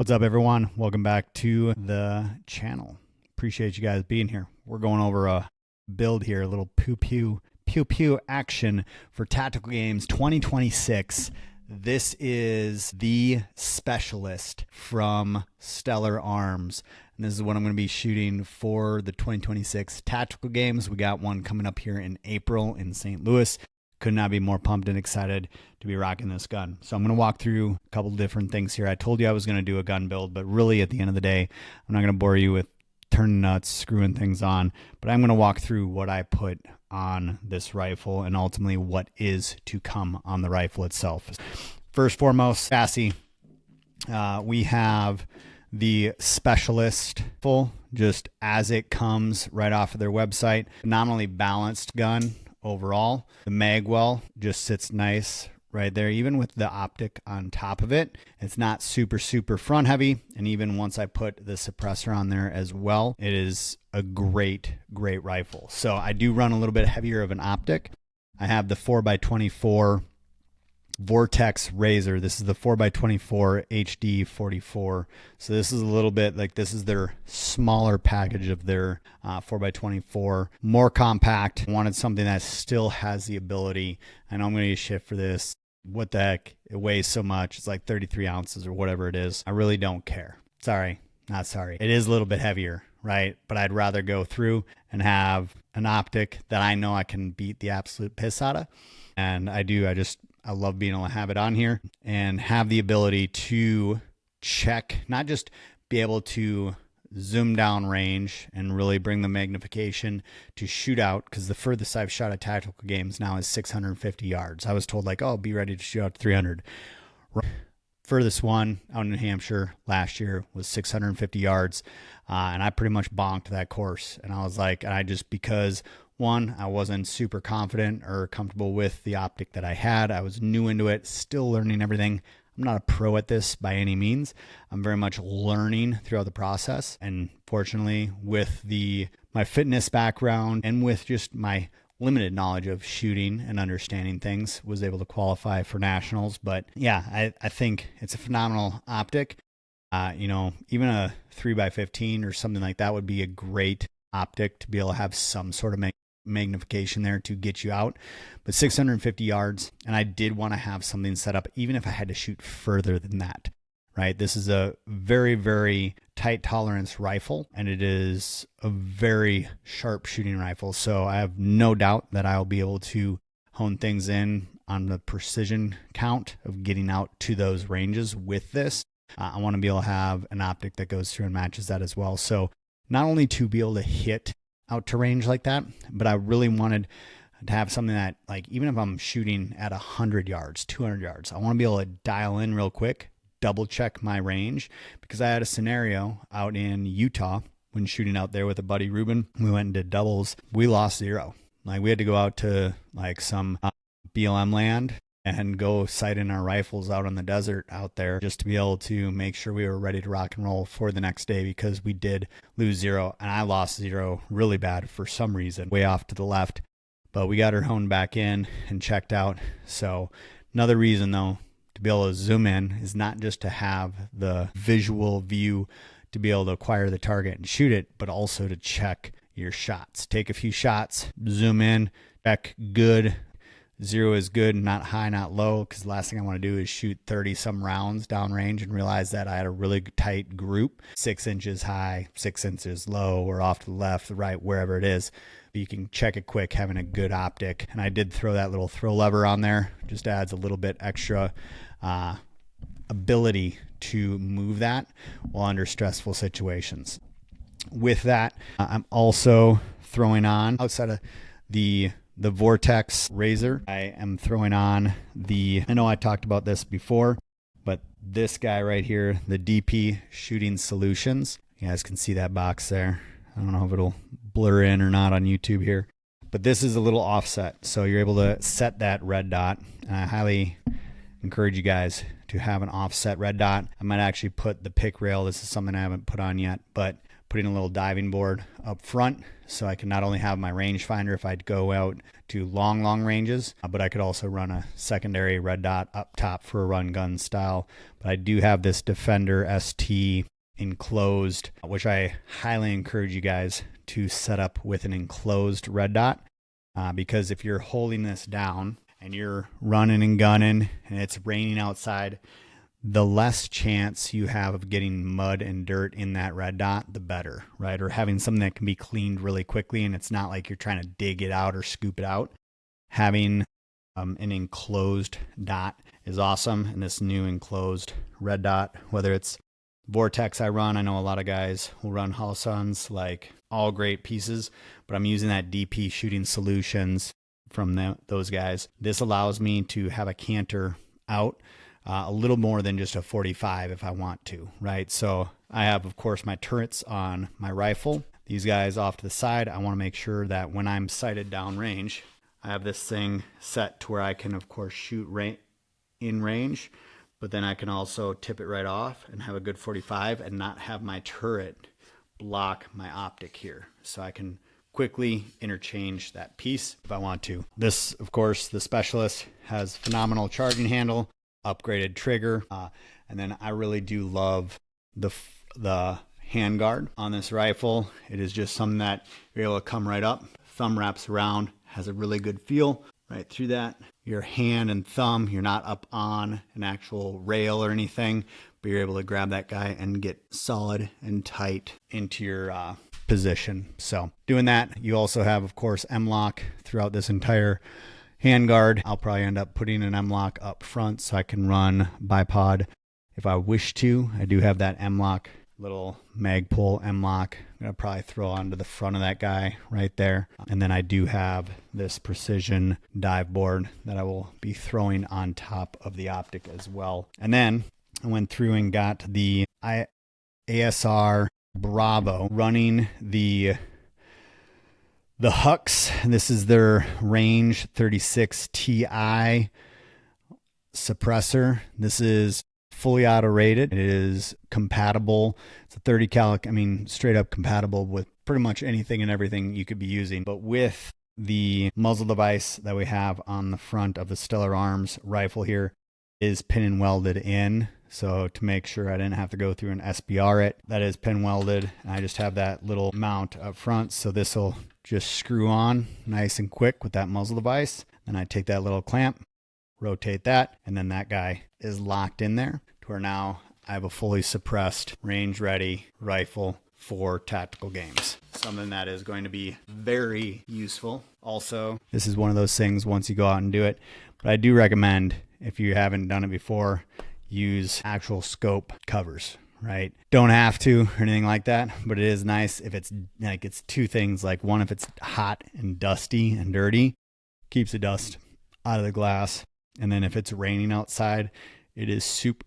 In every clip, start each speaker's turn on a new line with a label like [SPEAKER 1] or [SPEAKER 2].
[SPEAKER 1] What's up, everyone? Welcome back to the channel. Appreciate you guys being here. We're going over a build here, a little pew-pew action for Tactical Games 2026. This is the Specialist from Stellar Arms. And this is what I'm going to be shooting for the 2026 Tactical Games. We got one coming up here in April in St. Louis. Could not be more pumped and excited to be rocking this gun. So I'm going to walk through a couple different things here. I told you I was going to do a gun build, but really at the end of the day, I'm not going to bore you with turning nuts, screwing things on, but I'm going to walk through what I put on this rifle and ultimately what is to come on the rifle itself. First foremost, chassis. We have the Specialist full, just as it comes right off of their website. Phenomenally balanced gun. Overall, the mag well just sits nice right there, even with the optic on top of it. It's not super front heavy, and even once I put the suppressor on there as well, it is a great rifle. So I do run a little bit heavier of an optic. I have the 4x24 Vortex Razor. This is the 4x24 HD 44. So this is a little bit like, this is their smaller package of their 4x24, more compact. Wanted something that still has the ability. I know I'm going to use shit for this. What the heck? It weighs so much. It's like 33 ounces or whatever it is. I really don't care. Sorry, not sorry. It is a little bit heavier, right? But I'd rather go through and have an optic that I know I can beat the absolute piss out of. And I do. I love being able to have it on here and have the ability to check, not just be able to zoom down range and really bring the magnification to shoot out, because the furthest I've shot at Tactical Games now is 650 yards. I was told like, oh, be ready to shoot out 300. Furthest one out in New Hampshire last year was 650 yards. And I pretty much bonked that course. And I was like, because one, I wasn't super confident or comfortable with the optic that I had. I was new into it, still learning everything. I'm not a pro at this by any means. I'm very much learning throughout the process. And fortunately, with my fitness background and with just my limited knowledge of shooting and understanding things, was able to qualify for nationals. But yeah, I think it's a phenomenal optic. Even a 3x15 or something like that would be a great optic to be able to have some sort of magnification there to get you out. But 650 yards, and I did want to have something set up even if I had to shoot further than that, right? This is a very tight tolerance rifle, and it is a very sharp shooting rifle. So I have no doubt that I'll be able to hone things in on the precision count of getting out to those ranges with this. I want to be able to have an optic that goes through and matches that as well. So not only to be able to hit out to range like that, but I really wanted to have something that, like, even if I'm shooting at 100 yards, 200 yards, I want to be able to dial in real quick, double check my range, because I had a scenario out in Utah when shooting out there with a buddy, Ruben. We went and did doubles. We lost 0. Like, we had to go out to like some BLM land and go sight in our rifles out on the desert out there just to be able to make sure we were ready to rock and roll for the next day, because we did lose 0, and I lost 0 really bad for some reason, way off to the left. But we got her honed back in and checked out. So another reason, though, to be able to zoom in is not just to have the visual view to be able to acquire the target and shoot it, but also to check your shots. Take a few shots, zoom in, check good. 0 is good, not high, not low, because the last thing I want to do is shoot 30 some rounds downrange and realize that I had a really tight group, 6 inches high, 6 inches low, or off to the left, the right, wherever it is. But you can check it quick having a good optic. And I did throw that little throw lever on there. Just adds a little bit extra ability to move that while under stressful situations. With that, I'm also throwing on, outside of the Vortex Razor, I am throwing on I know I talked about this before, but this guy right here, the DP Shooting Solutions. You guys can see that box there. I don't know if it'll blur in or not on YouTube here, but this is a little offset. So you're able to set that red dot. And I highly encourage you guys to have an offset red dot. I might actually put the pick rail. This is something I haven't put on yet, but putting a little diving board up front so I can not only have my rangefinder if I'd go out to long ranges, but I could also run a secondary red dot up top for a run gun style. But I do have this Defender ST enclosed, which I highly encourage you guys to set up with an enclosed red dot, because if you're holding this down and you're running and gunning and it's raining outside, the less chance you have of getting mud and dirt in that red dot, the better, right? Or having something that can be cleaned really quickly and it's not like you're trying to dig it out or scoop it out. Having an enclosed dot is awesome. And this new enclosed red dot, whether it's Vortex I run, I know a lot of guys will run Holosuns, like all great pieces, but I'm using that DP Shooting Solutions from those guys. This allows me to have a canter out a little more than just a 45 if I want to, right? So I have, of course, my turrets on my rifle. These guys off to the side. I want to make sure that when I'm sighted downrange, I have this thing set to where I can, of course, shoot in range, but then I can also tip it right off and have a good 45 and not have my turret block my optic here. So I can quickly interchange that piece if I want to. This, of course, the Specialist has phenomenal charging handle, upgraded trigger, and then I really do love the handguard on this rifle. It is just something that you're able to come right up, thumb wraps around, has a really good feel right through that. Your hand and thumb, you're not up on an actual rail or anything, but you're able to grab that guy and get solid and tight into your position. So doing that, you also have, of course, M-lock throughout this entire handguard. I'll probably end up putting an M-lock up front so I can run bipod if I wish to. I do have that M-lock, little Magpul M-lock. I'm going to probably throw onto the front of that guy right there. And then I do have this precision dive board that I will be throwing on top of the optic as well. And then I went through and got the ASR Bravo running the Hux. This is their Range 36 Ti suppressor. This is fully auto rated. It is compatible. It's a 30 cal. I mean, straight up compatible with pretty much anything and everything you could be using. But with the muzzle device that we have on the front of the Stellar Arms rifle here is pin and welded in. So to make sure I didn't have to go through and SBR it, that is pin welded. And I just have that little mount up front. So this will just screw on nice and quick with that muzzle device. And I take that little clamp, rotate that, and then that guy is locked in there to where now I have a fully suppressed, range ready rifle for tactical games. Something that is going to be very useful. Also, this is one of those things once you go out and do it, but I do recommend, if you haven't done it before, use actual scope covers, right? Don't have to or anything like that, but it is nice if it's like, it's two things. Like one, if it's hot and dusty and dirty, keeps the dust out of the glass. And then if it's raining outside, it is super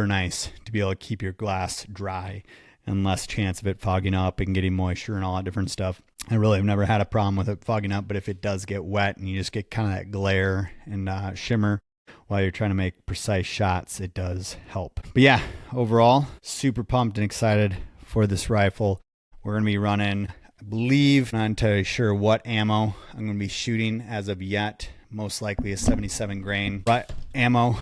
[SPEAKER 1] nice to be able to keep your glass dry and less chance of it fogging up and getting moisture and all that different stuff. I really have never had a problem with it fogging up, but if it does get wet and you just get kind of that glare and shimmer while you're trying to make precise shots, it does help. But yeah, overall, super pumped and excited for this rifle. We're going to be running, I believe, not entirely sure what ammo I'm going to be shooting as of yet. Most likely a 77 grain ammo.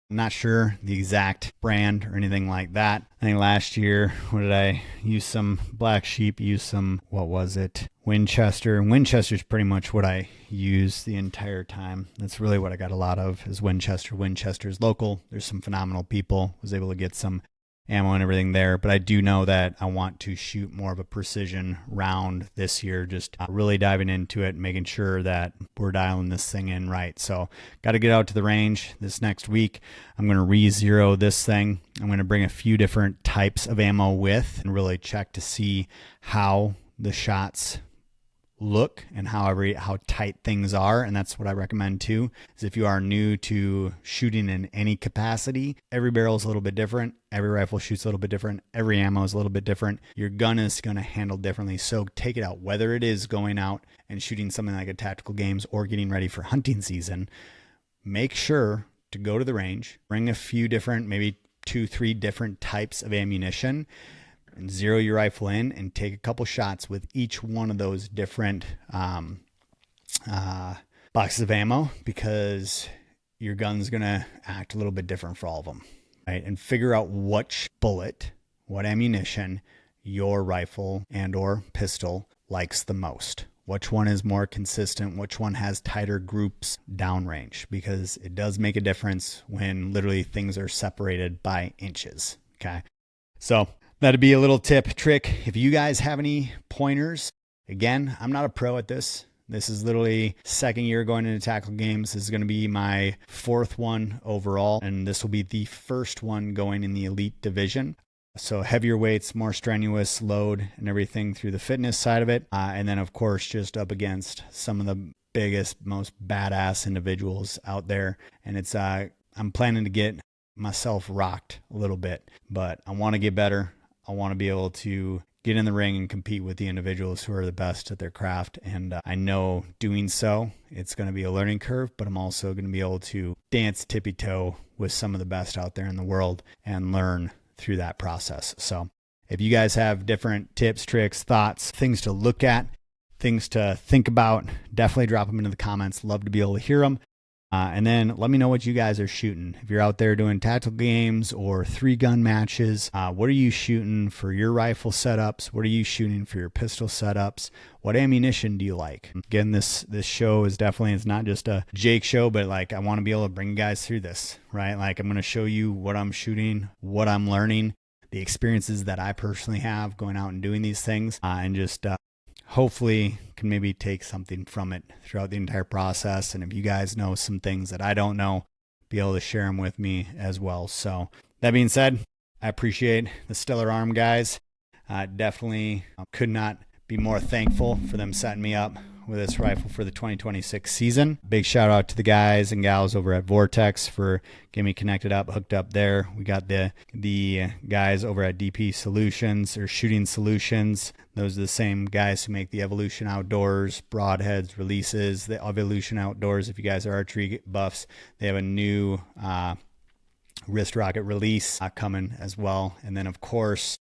[SPEAKER 1] I'm not sure the exact brand or anything like that. I think last year, what did I use? Some Black Sheep, use some, what was it? Winchester. Winchester's pretty much what I use the entire time. That's really what I got a lot of is Winchester. Winchester's local. There's some phenomenal people. Was able to get some ammo and everything there, but I do know that I want to shoot more of a precision round this year, just really diving into it, making sure that we're dialing this thing in right. So got to get out to the range this next week. I'm going to re-zero this thing. I'm going to bring a few different types of ammo with and really check to see how the shots look and how tight things are. And that's what I recommend too, is if you are new to shooting in any capacity, every barrel is a little bit different. Every rifle shoots a little bit different. Every ammo is a little bit different. Your gun is going to handle differently. So take it out, whether it is going out and shooting something like a tactical games or getting ready for hunting season. Make sure to go to the range, bring a few different, maybe 2-3 different types of ammunition, and zero your rifle in and take a couple shots with each one of those different boxes of ammo, because your gun's going to act a little bit different for all of them, right? And figure out which bullet, what ammunition your rifle and or pistol likes the most. Which one is more consistent? Which one has tighter groups downrange? Because it does make a difference when literally things are separated by inches. Okay. So that'd be a little tip, trick. If you guys have any pointers, again, I'm not a pro at this. This is literally second year going into tackle games. This is going to be my fourth one overall, and this will be the first one going in the elite division. So heavier weights, more strenuous load and everything through the fitness side of it. And then, of course, just up against some of the biggest, most badass individuals out there. And it's I'm planning to get myself rocked a little bit, but I want to get better. I want to be able to get in the ring and compete with the individuals who are the best at their craft. And I know doing so, it's going to be a learning curve, but I'm also going to be able to dance tippy toe with some of the best out there in the world and learn through that process. So if you guys have different tips, tricks, thoughts, things to look at, things to think about, definitely drop them into the comments. Love to be able to hear them. And then let me know what you guys are shooting. If you're out there doing tactical games or 3-gun matches, what are you shooting for your rifle setups? What are you shooting for your pistol setups? What ammunition do you like? Again, this show is definitely, it's not just a Jake show, but like I want to be able to bring you guys through this, right? Like I'm going to show you what I'm shooting, what I'm learning, the experiences that I personally have going out and doing these things, and just hopefully can maybe take something from it throughout the entire process. And if you guys know some things that I don't know, be able to share them with me as well. So that being said, I appreciate the Stellar Arm guys. Definitely could not be more thankful for them setting me up with this rifle for the 2026 season. Big shout out to the guys and gals over at Vortex for getting me connected up, hooked up there. We got the guys over at DP Solutions or Shooting Solutions. Those are the same guys who make the Evolution Outdoors, broadheads, releases, the Evolution Outdoors. If you guys are archery buffs, they have a new wrist rocket release coming as well. And then, of course,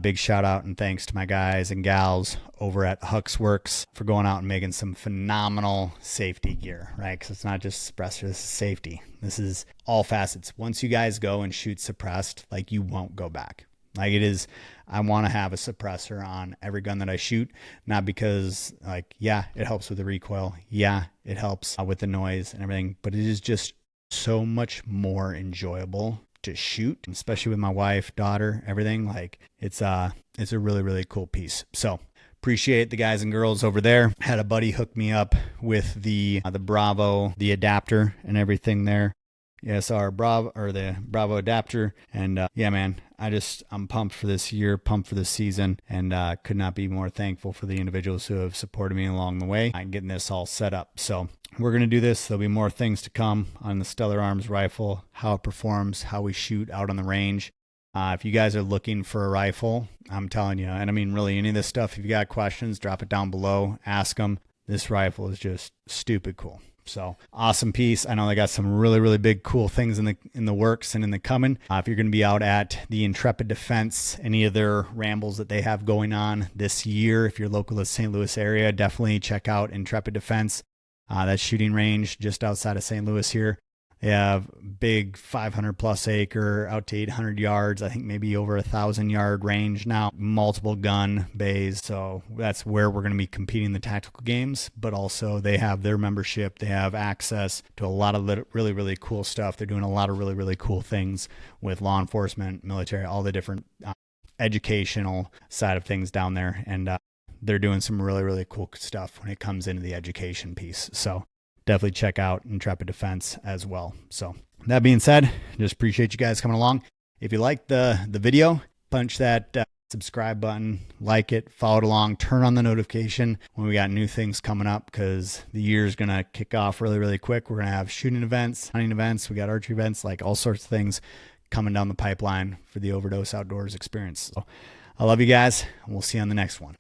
[SPEAKER 1] big shout out and thanks to my guys and gals over at Huxworks for going out and making some phenomenal safety gear, right? Because it's not just suppressor, this is safety. This is all facets. Once you guys go and shoot suppressed, like you won't go back. Like it is, I want to have a suppressor on every gun that I shoot, not because like, yeah, it helps with the recoil. Yeah, it helps with the noise and everything, but it is just so much more enjoyable to shoot, especially with my wife, daughter, everything. Like it's a really, really cool piece. So appreciate the guys and girls over there. Had a buddy hook me up with the Bravo, the adapter and everything there. Yes, our Bravo or the Bravo adapter. And yeah, man, I'm pumped for this year, pumped for this season, and could not be more thankful for the individuals who have supported me along the way and getting this all set up. So we're going to do this. There'll be more things to come on the Stellar Arms rifle, how it performs, how we shoot out on the range. If you guys are looking for a rifle, I'm telling you, and I mean really any of this stuff, if you got questions, drop it down below, ask them. This rifle is just stupid cool. So awesome piece. I know they got some really, really big, cool things in the works and in the coming. If you're going to be out at the Intrepid Defense, any of their rambles that they have going on this year, if you're local to the St. Louis area, definitely check out Intrepid Defense. That shooting range just outside of St. Louis here. They have big 500 plus acre out to 800 yards. I think maybe over 1,000 yard range now, multiple gun bays. So that's where we're going to be competing in the tactical games, but also they have their membership. They have access to a lot of really, really cool stuff. They're doing a lot of really, really cool things with law enforcement, military, all the different educational side of things down there. And they're doing some really, really cool stuff when it comes into the education piece. So definitely check out Intrepid Defense as well. So that being said, just appreciate you guys coming along. If you liked the video, punch that subscribe button, like it, follow it along, turn on the notification when we got new things coming up, because the year is going to kick off really, really quick. We're going to have shooting events, hunting events, we got archery events, like all sorts of things coming down the pipeline for the Overdose Outdoors experience. So I love you guys, and we'll see you on the next one.